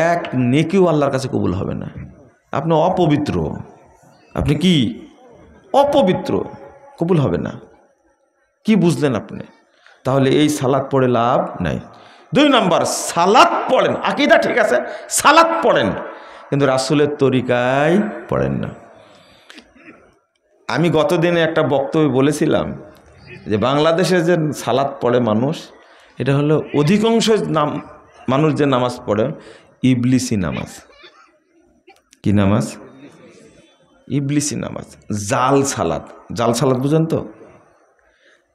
[SPEAKER 1] 1 নেকিও আল্লাহর কাছে কবুল হবে না। আপনি অপবিত্র। আপনি কি? অপবিত্র, কবুল হবে না। কি বুঝলেন আপনি? তাহলে এই সালাত পড়ে লাভ নাই। 2 নম্বর, সালাত পড়েন, আকীদা ঠিক আছে, সালাত পড়েন, কিন্তু রাসূলের তরিকায় পড়েন না। আমি গতদিনে একটা বক্তব্য বলেছিলাম যে বাংলাদেশে যে সালাত পড়ে মানুষ, এটা হলো অধিকাংশ মানুষ যে নামাজ পড়ে, ইবলিসি নামাজ। কি নামাজ? ইবলিসি নামাজ, জাল সালাত। জাল সালাত বুঝেন তো?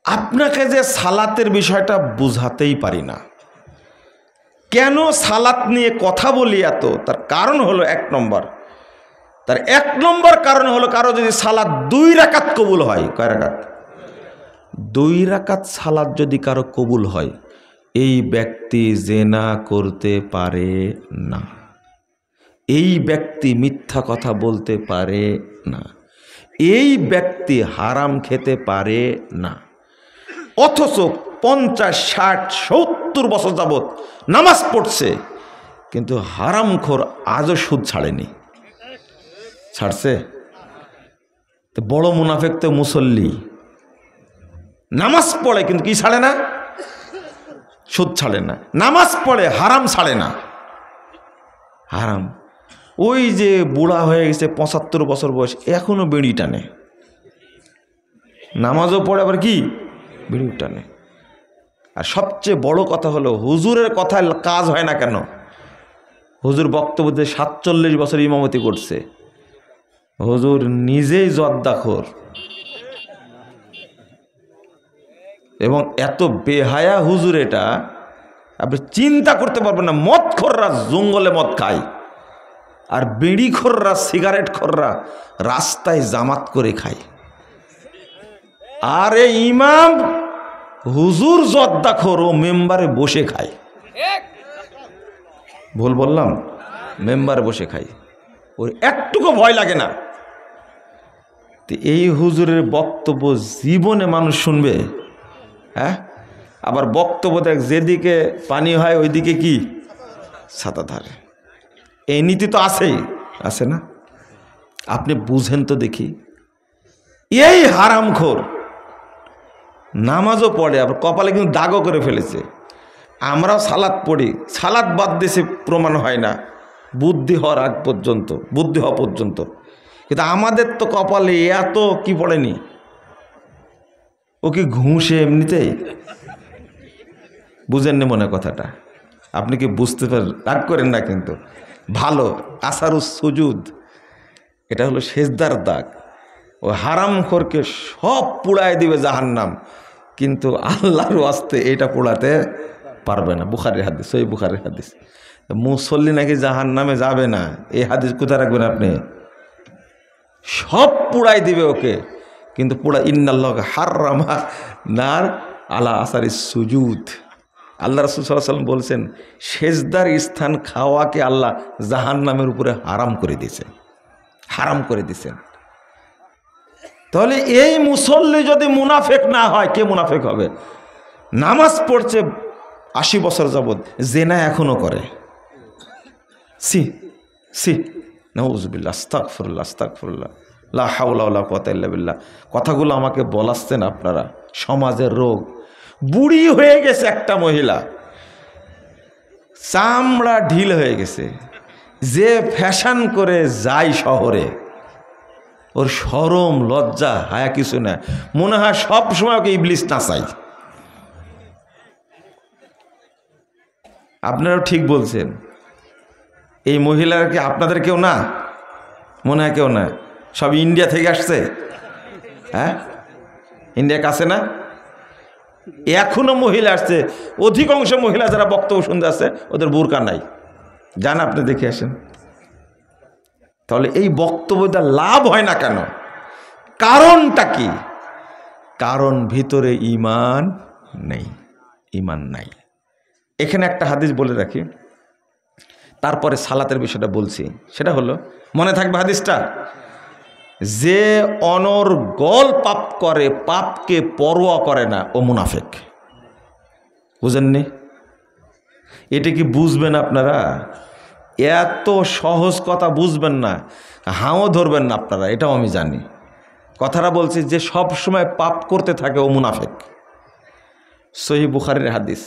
[SPEAKER 1] আপনাকে যে সালাতের বিষয়টা বুঝাতেই পারি না, কেন সালাত নিয়ে কথা বলি এত, তার কারণ হলো 1 নম্বর, তার 1 নম্বর কারণ হলো, কারো যদি সালাত 2 রাকাত কবুল হয়, কয় রাকাত? 2 রাকাত সালাত যদি কারো কবুল হয়, এই ব্যক্তি জিনা করতে পারে না, এই ব্যক্তি মিথ্যা কথা বলতে পারে না, এই ব্যক্তি হারাম খেতে পারে না। অথচ 50, 60, 70 বছর যাবত নামাজ পড়ছে, কিন্তু হারামখোর আজও সুদ ছাড়েনি। ছাড়ছে? তো বড় মুনাফিক তো মুসল্লি, নামাজ পড়ে কিন্তু কি ছাড়ে না? সুদ ছাড়ে না। নামাজ পড়ে, হারাম ছাড়ে না। হারাম, ওই যে বুড়া হয়ে গেছে, 75 বছর বয়স, এখনো বিড়ি টানে, নামাজও পড়ে, আবার কি বিড়ি টানে। আর সবচেয়ে বড় কথা হলো, হুজুরের কথায় কাজ হয় না কেন? হুজুর বক্তব্য দিয়ে 47 বছর ইমামতি করছে, হুজুর নিজেই জর্দাখোর এবং এত বেহায়া হুজুর, এটা আপনি চিন্তা করতে পারবেন না। মদখোররা জঙ্গলে মদ খায়, আর বিড়িখোররা সিগারেট খোররা রাস্তায় জামাত করে খায়। আর এই ইমাম হুজুর জর্দাখোর, ও মেম্বারে বসে খায়। ভুল বললাম? মেম্বারে বসে খায়, ওর একটুকু ভয় লাগে না। তো এই হুজুরের বক্তব্য জীবনে মানুষ শুনবে? হ্যাঁ, আবার বক্তব্য দেখ, যেদিকে পানি হয় ওইদিকে কি ছাতা ধারে। এই নীতি তো আছেই, আছে না? আপনি বুঝেন তো দেখি। এই হারামখোর নামাজও পড়ে, আবার কপালে কিন্তু দাগও করে ফেলেছে। আমরাও সালাত পড়ি, সালাত বাদ দিয়েছে প্রমাণ হয় না বুদ্ধি হওয়ার আগ পর্যন্ত, বুদ্ধি হওয়া পর্যন্ত। কিন্তু আমাদের তো কপালে এত কি পড়েনি। ও কি ঘুষে এমনিতেই? বুঝেননি মনে কথাটা? আপনি কি বুঝতে পারেন? রাগ করেন না কিন্তু। ভালো আসারুস সুজুদ, এটা হলো সেজদার দাগ। ও হারামখোরকে সব পুড়ায় দিবে জাহান্নাম, কিন্তু আল্লাহর ওয়াস্তে এটা পোড়াতে পারবে না। বুখারীর হাদিস, সহিহ বুখারীর হাদিস। মুসল্লি নাকি জাহান্নামে যাবে না, এই হাদিস কোথায় রাখবেন আপনি? সব পুড়াই দিবে ওকে, কিন্তু পুরা ইন্নাল্লাহ হাররামা নার আলা আসারিস সুজুদ। আল্লাহ রাসূল সাল্লাল্লাহু আলাইহি ওয়াসাল্লাম বলছেন, সেজদার স্থান খাওয়াকে আল্লাহ জাহান্নামের উপরে হারাম করে দিয়েছেন, হারাম করে দিয়েছেন। তাহলে এই মুসল্লি যদি মুনাফেক না হয়, কে মুনাফেক হবে? নামাজ পড়ছে 80 বছর যাবৎ, জেনা এখনো করে। সি সি নাউযুবিল্লাহ, আস্তাগফিরুল্লাহ, আস্তাগফিরুল্লাহ, লা হাওলা ওয়ালা কুওয়াতা ইল্লা বিল্লাহ। কথাগুলো আমাকে বলাচ্ছেন আপনারা। সমাজের রোগ। বুড়ি হয়ে গেছে একটা মহিলা, চামড়া ঢিল হয়ে গেছে, যে ফ্যাশন করে যায় শহরে, ওর শরম লজ্জা হায়া কিছু না, মনে হয় সব সময় ওকে ইবলিস নাচাই। আপনারাও ঠিক বলছেন। এই মহিলার কি আপনাদের কেউ না? মনে হয় কেউ না, সব ইন্ডিয়া থেকে আসছে। হ্যাঁ, ইন্ডিয়া কাছে না? এখনো মহিলা আসছে, অধিকাংশ মহিলা যারা বক্তব্য শুনতে আসছে ওদের বোরকা নাই। যান আপনি দেখে আসেন। তাহলে এই বক্তব্যটা লাভ হয় না কেন? কারণটা কি? কারণ ভিতরে ঈমান নেই, ঈমান নাই। এখানে একটা হাদিস বলে রাখি, তারপরে সালাতের বিষয়টা বলছি। সেটা হলো, মনে থাকবে হাদিসটা, যে অনর্গল পাপ করে, পাপকে পরোয়া করে না, ও মুনাফিক। বুঝেননি? এটা কি বুঝবেন আপনারা? এত সহজ কথা বুঝবেন না, হাঁও ধরবেন না আপনারা, এটাও আমি জানি। কথাটা বলছি, যে সব সময় পাপ করতে থাকে ও মুনাফিক। সহিহ বুখারীর হাদিস,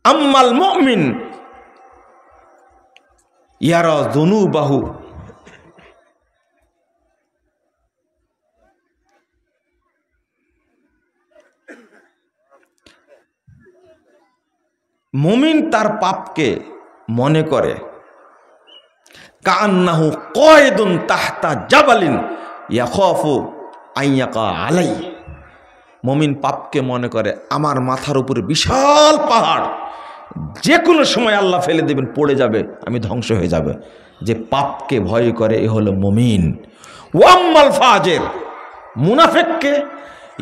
[SPEAKER 1] আম্মাল মুমিন ইয়ারা যুনুবাহু, মুমিন তার পাপকে মনে করে কান্নাহু কয়দুন তাহতা জাবালিন ইয়াখাফু আইয়াকা আলাই। মুমিন পাপকে মনে করে আমার মাথার উপরে বিশাল পাহাড়, যে কোনো সময় আল্লাহ ফেলে দেবেন, পড়ে যাবে, আমি ধ্বংস হয়ে যাবে। যে পাপকে ভয় করে, এ হলো মুমিন। ওয়াম্মাল ফাজের, মুনাফিককে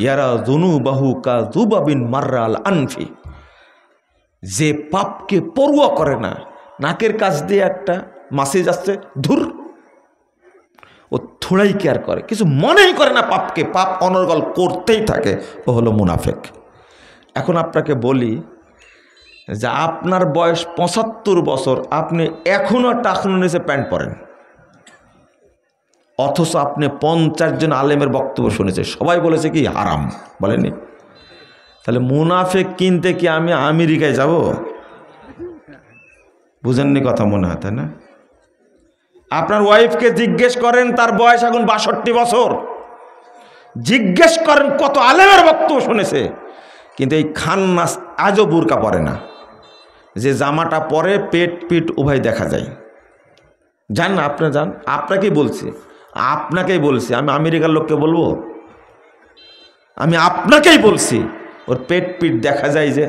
[SPEAKER 1] ইয়ারা যুনুবাহু কাযুবাবিন মাররাল আনফি, যে পাপকে পরোয়া করে না, নাকের কাছ দিয়ে একটা মাছি যাচ্ছে, ধুর, ও থোড়াই কেয়ার করে, কিছু মনেই করে না পাপকে, পাপ অনর্গল করতেই থাকে, ও হলো মুনাফিক। এখন আপনাকে বলি যে আপনার বয়স 75 বছর, আপনি এখনো টাকনুর নিচে প্যান্ট পরেন, অথচ আপনি 50 জন আলেমের বক্তব্য শুনেছে, সবাই বলেছে কি হারাম, বলেনি? তাহলে মুনাফিক কিনতে কি আমি আমেরিকায় যাব? বুঝেননি কথা মনে হয়, তাই না? আপনার ওয়াইফকে জিজ্ঞেস করেন, তার বয়স এখন 62 বছর, জিজ্ঞেস করেন কত আলেমের বক্তব্য শুনেছে, কিন্তু এই খান্নাস আজও বুরকা পরে না। যে জামাটা পরে পেট পিঠ উভয় দেখা যায়। জান না আপনি জান, আপনাকেই বলছি, আপনাকেই বলছি, আমি আমেরিকার লোককে বলবো? আমি আপনাকেই বলছি, ওর পেট পিঠ দেখা যায় যে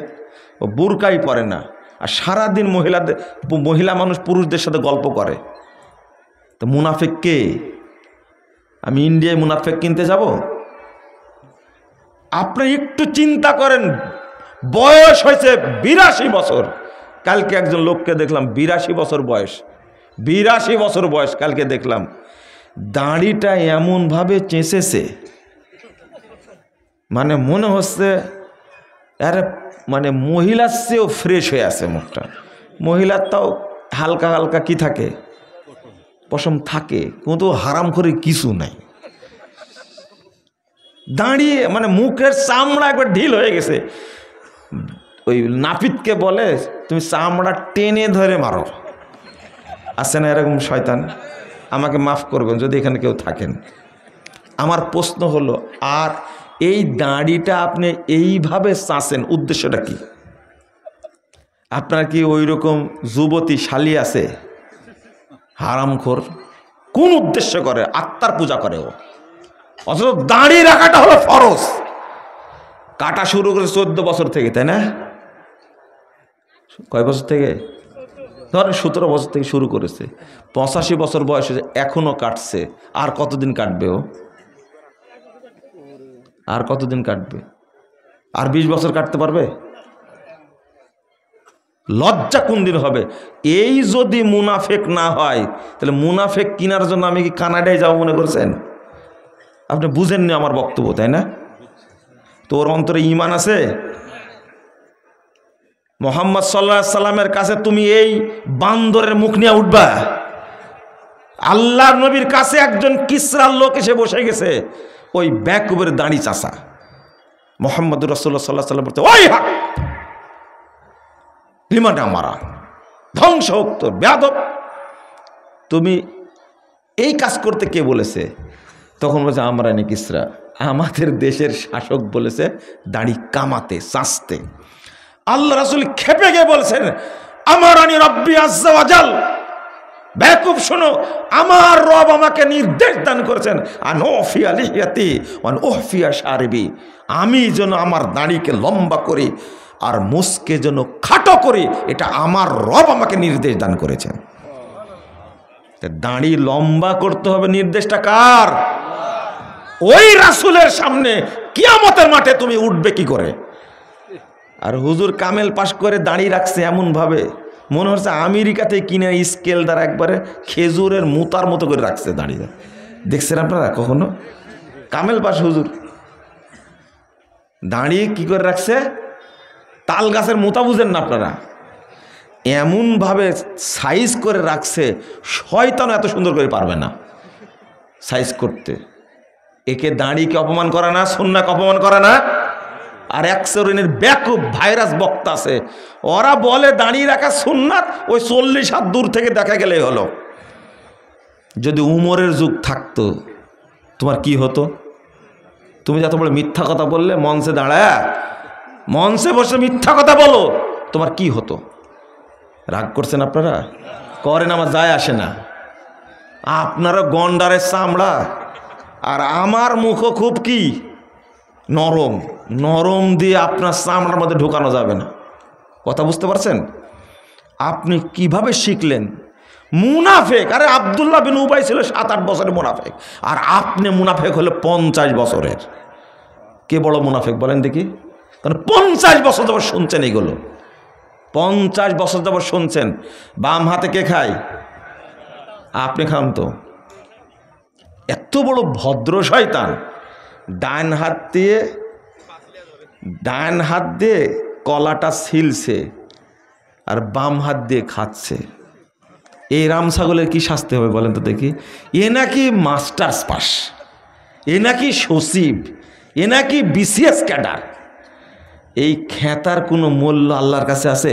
[SPEAKER 1] ও বুরকাই পরে না, আর সারাদিন মহিলা মানুষ পুরুষদের সাথে গল্প করে। তো মুনাফিক কে? আমি ইন্ডিয়ায় মুনাফিক কিনতে যাব? আপনি একটু চিন্তা করেন, বয়স হয়েছে 82 বছর। কালকে একজন লোককে দেখলাম 82 বছর বয়স, 82 বছর বয়স, কালকে দেখলাম দাড়িটা এমনভাবে চেঁচেছে, মানে মনে হচ্ছে আরে মানে মহিলার চেয়েও ফ্রেশ হয়ে আছে মুখটা। মহিলার তাও হালকা হালকা কি থাকে, পশম থাকে, কিন্তু হারাম করে কিছু নাই। দাঁড়িয়ে মানে মুখের চামড়া একবার ঢিল হয়ে গেছে। ওই নাপিতকে বলে তুমি চামড়া টেনে ধরে মারো। আছে না এরকম শয়তান? আমাকে মাফ করবেন যদি এখানে কেউ থাকেন। আমার প্রশ্ন হলো, আর এই দাড়িটা আপনি এইভাবে চাচ্ছেন, উদ্দেশ্যটা কি? আপনার কি ওই রকম যুবতী শালি আছে হারামখোর? কোন উদ্দেশ্য করে? আত্মার পূজা করে ও। অথচ দাড়ি রাখাটা হলো ফরজ। কাটা শুরু করে 14 বছর থেকে, তাই না? কয় বছর থেকে? ধরেন 17 বছর থেকে শুরু করেছে, 85 বছর বয়স হয়েছে, এখনো কাটছে। আর কতদিন কাটবে ও? আর কতদিন কাটবে? আর 20 বছর কাটতে পারবে? লজ্জা কোন দিন হবে? এই যদি মুনাফেক না হয়, তাহলে মুনাফেক কেনার জন্য আমি কি কানাডায় যাবো মনে করছেন? আপনি বুঝেননি আমার বক্তব্য, তাই না? তোর অন্তরে ঈমান আছে? মুহাম্মদ সাল্লাল্লাহু আলাইহি সাল্লামের কাছে তুমি এই বান্দরের মুখ নিয়ে উঠবা? আল্লাহর নবীর কাছে একজন কিসরার লোক এসে বসে গেছে, ওই ব্যাকুবের দাড়ি চাষা। মুহাম্মদুর রাসূলুল্লাহ সাল্লাল্লাহু আলাইহি সাল্লাম বলতে, ওই হাক বিমানে আমারা ধ্বংস হোক তোর বেয়াদব, তুমি এই কাজ করতে কে বলেছে? তখন বলছে আমরা নি কিসরা, আমাদের দেশের শাসক বলেছে দাড়ি কামাতে চাচতে। আল্লাহ রাসূল খেপে গিয়ে বলছেন, আমারানি রব্বি আজ্জা ওয়া জাল, বেকুব শোনো, আমার রব আমাকে নির্দেশ দান করেছেন আনউফিয়া লিহিয়াতি ওয়া আনউফিয়া শারিবি, আমি যেন আমার দাড়িকে লম্বা করি আর মুসকে যেন খাটো করি, এটা আমার রব আমাকে নির্দেশ দান করেছেন। দাড়ি লম্বা করতে হবে, নির্দেশটা কার? ওই রাসূলের সামনে কিয়ামতের মাঠে তুমি উঠবে কি করে? আর হুজুর কামেল পাশ করে দাড়ি রাখছে এমন ভাবে মনে হচ্ছে আমেরিকাতে কিনে স্কেল দ্বারা একবারে খেজুরের মুতার মতো করে রাখছে দাঁড়িয়ে। দেখছেন আপনারা কখনো? কামেল পাশ হুজুর দাঁড়িয়ে কি করে রাখছে? তাল গাছের মুতা বুঝেন না আপনারা? এমনভাবে সাইজ করে রাখছে, শয়তান এত সুন্দর করে পারবে না সাইজ করতে। একে দাঁড়িকে অপমান করে না, সুন্নাহকে অপমান করে না। আর এক শ্রেণীর ব্যাকুব ভাইরাস বক্তা আছে, ওরা বলে দাঁড়িয়ে রাখা সুন্নাত, ওই 40 হাত দূর থেকে দেখা গেলেই হলো। যদি উমরের যুগ থাকতো তোমার কি হতো? তুমি যত বড় মিথ্যা কথা বললে, মঞ্চে দাঁড়ায় মঞ্চে বসে মিথ্যা কথা বলো, তোমার কি হতো? রাগ করছেন আপনারা? করেন, আমার যায় আসে না। আপনারা গন্ডারের চামড়া, আর আমার মুখও খুব কি নরম, নরম দিয়ে আপনার চামড়ার মধ্যে ঢোকানো যাবে না। কথা বুঝতে পারছেন? আপনি কিভাবে শিখলেন মুনাফেক? আরে আব্দুল্লাহ বিন উবাই ছিল 7-8 বছরের মুনাফেক, আর আপনি মুনাফেক হলে 50 বছরের। কে বড় মুনাফেক বলেন দেখি? কারণ 50 বছর যাবত শুনছেন এগুলো, 50 বছর যাবত শুনছেন। বাম হাতে কে খায়? আপনি খান তো। এত বড় ভদ্র শয়তান, ডান হাত দিয়ে কলাটা ছিলছে আর বাম হাত দিয়ে খাচ্ছে। এই রাম ছাগলের কি শাস্তি হবে বলেন তো দেখি? এ নাকি মাস্টার্স পাস, এ নাকি সচিব, এ নাকি বিসিএস ক্যাডার। এই খ্যাতার কোনো মূল্য আল্লাহর কাছে আছে?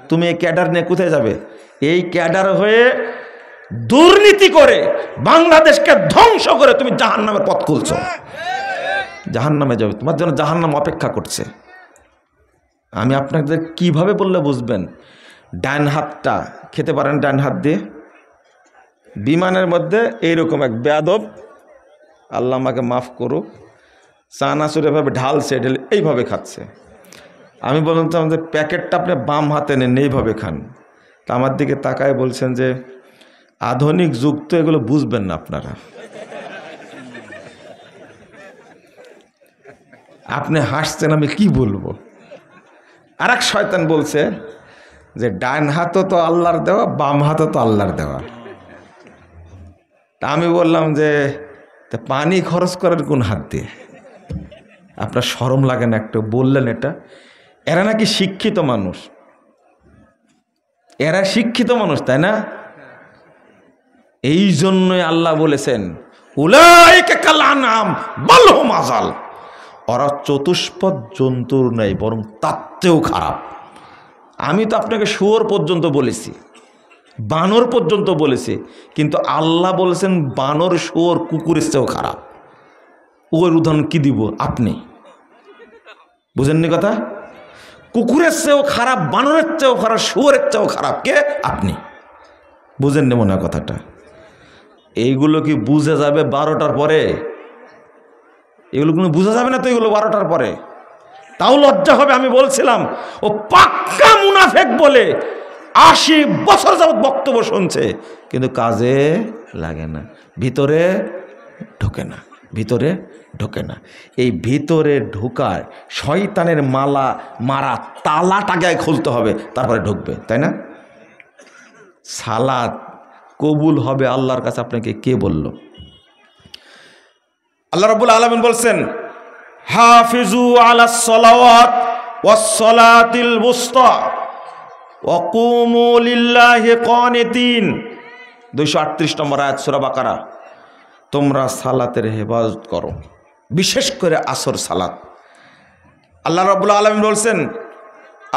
[SPEAKER 1] তুমি এই ক্যাডার নিয়ে কোথায় যাবে? এই ক্যাডার হয়ে দুর্নীতি করে বাংলাদেশকে ধ্বংস করে তুমি জাহান্নামের পথ খুলছো। জাহান্নামে যাবে, তোমার জন্য জাহান্নাম অপেক্ষা করছে। আমি আপনাদের কিভাবে বললে বুঝবেন? ডান হাতটা খেতে পারেন, ডান হাত দিয়ে বিমানের মধ্যে এইরকম এক বেয়াদব, আল্লাহ আমাকে মাফ করুক, চানাচুর এভাবে ঢালছে, ঢেলে এইভাবে খাচ্ছে। আমি বললাম তো আমাদের প্যাকেটটা আপনি বাম হাতে নেন, এইভাবে খান। তা আমার দিকে তাকায় বলছেন যে আধুনিক যুগ তো, এগুলো বুঝবেন না আপনারা। আপনি হাসছেন, আমি কি বলবো। আর এক শয়তান বলছে যে ডান হাতও তো আল্লাহর দেওয়া, বাম হাতও তো আল্লাহর দেওয়া। তা আমি বললাম যে পানি খরচ করার কোন হাত দিয়ে? আপনার শরম লাগে না একটু? বললেন এটা। এরা নাকি শিক্ষিত মানুষ, এরা শিক্ষিত মানুষ, তাই না? এই জন্যই আল্লাহ বলেছেন উলাইকা কাল আনআম বাল হুম আযাল, ওরা চতুষ্পদ জন্তুর নেই, বরং তার চেয়েও খারাপ। আমি তো আপনাকে শুয়োর পর্যন্ত বলেছি, বানর পর্যন্ত বলেছি, কিন্তু আল্লাহ বলেছেন বানর, শুয়োর, কুকুরের চেয়েও খারাপ। ওর উদাহরণ কি দিব? আপনি বুঝেননি কথা? কুকুরের চেয়েও খারাপ, বানরের চেয়েও খারাপ, শুয়োরের চেয়েও খারাপ কে? আপনি। বুঝেননি মনে হয় কথাটা? এইগুলো কি বুঝে যাবে 12টার পরে? এগুলো কোনো বোঝা যাবে না তো, এগুলো 12টার পরে। তাও লজ্জা হবে। আমি বলছিলাম ও পাক্কা মুনাফেক বলে 80 বছর যাবত বক্তব্য শুনছে, কিন্তু কাজে লাগে না, ভিতরে ঢোকে না, ভিতরে ঢোকে না। এই ভিতরে ঢোকার শয়তানের মারা তালাটাকে খুলতে হবে, তারপরে ঢুকবে, তাই না? সালাত কবুল হবে আল্লাহর কাছে আপনাকে কে বলল? আল্লাহ রাব্বুল আলামিন বলছেন হাফিজু আলাস সালাওয়াত ওয়াস সালাতিল বুসতা ওয়া কুমু লিল্লাহি কানিতিন। 238 নম্বর আয়াত সূরা বাকারা। তোমরা সালাতের হেফাজত করো, বিশেষ করে আসর সালাত। আল্লাহ রাব্বুল আলামিন বলছেন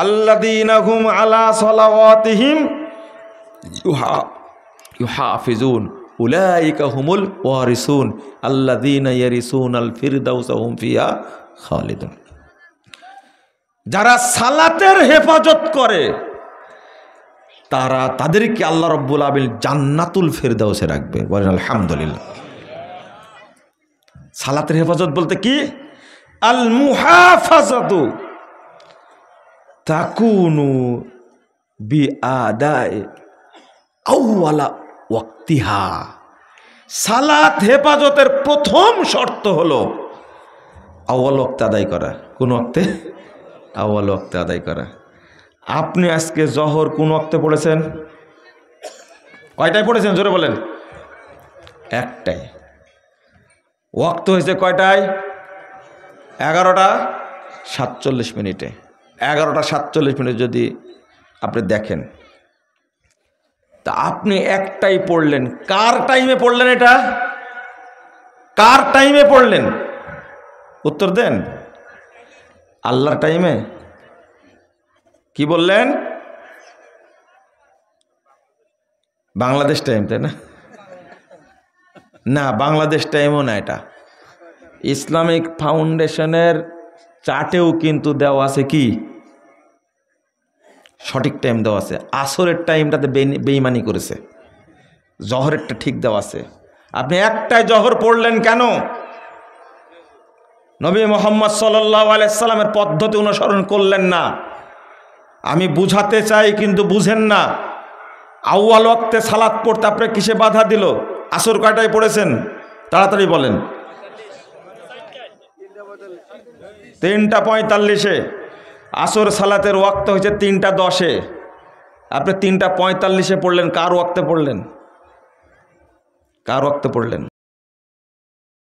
[SPEAKER 1] আল্লাযীনা হুম আলা সালাওয়াতিহিম ইউহাফিজুন উলাইকা হুমুল ওয়ারিসুন আল্লাযীনা ইয়ারিসুনাল ফিরদাউসা হুম ফিহা খালিদুন। যারা সালাতের হেফাজত করে তাদেরকে আল্লাহ রাব্বুল আলামিন জান্নাতুল ফিরদাউসে রাখবে। বলেন আলহামদুলিল্লাহ। সালাতের হেফাজত বলতে কি? আল মুহাফাজাতু তাকুনু বিআদাই আউয়ালা ওয়াক্তিহা। সালাত হেফাজতের প্রথম শর্ত হলো আউয়াল ওয়াক্তে আদায় করা। কোন ওয়াক্তে? আউয়াল ওয়াক্তে আদায় করা। আপনি আজকে জহর কোন ওয়াক্তে পড়েছেন? কয়টায় পড়েছেন জোরে বলেন? একটাই। ওয়াক্ত হয়েছে কয়টায়? 11টা 47 মিনিটে। 11টা 47 মিনিট যদি আপনি দেখেন, তা আপনি একটাই পড়লেন। কার টাইমে পড়লেন এটা? কার টাইমে পড়লেন? উত্তর দেন। আল্লাহর টাইমে। কি বললেন? বাংলাদেশ টাইম, তাই না? না, বাংলাদেশ টাইমও না, এটা ইসলামিক ফাউন্ডেশনের চার্টেও কিন্তু দেওয়া আছে কি সঠিক টাইম দেওয়া আছে। আসরের টাইমটাতে বেঈমানি করেছে, জহরেরটা ঠিক দেওয়া আছে। আপনি একটাই জহর পড়লেন কেন? নবী মুহাম্মদ সাল্লাল্লাহু আলাইহি সাল্লামের পদ্ধতি অনুসরণ করলেন না। আমি বুঝাতে চাই কিন্তু বুঝেন না। আউয়াল ওয়াক্তে সালাত পড়তে আপনার কিসে বাধা দিল? আসর কয়টায় পড়েছেন? তাড়াতাড়ি বলেন। 3:45-এ। আসর সালাতের ওয়াক্ত হয়েছে 3:10-এ। আপনি 3:45-এ পড়লেন। কার ওয়াক্তে পড়লেন? কার ওয়াক্তে পড়লেন?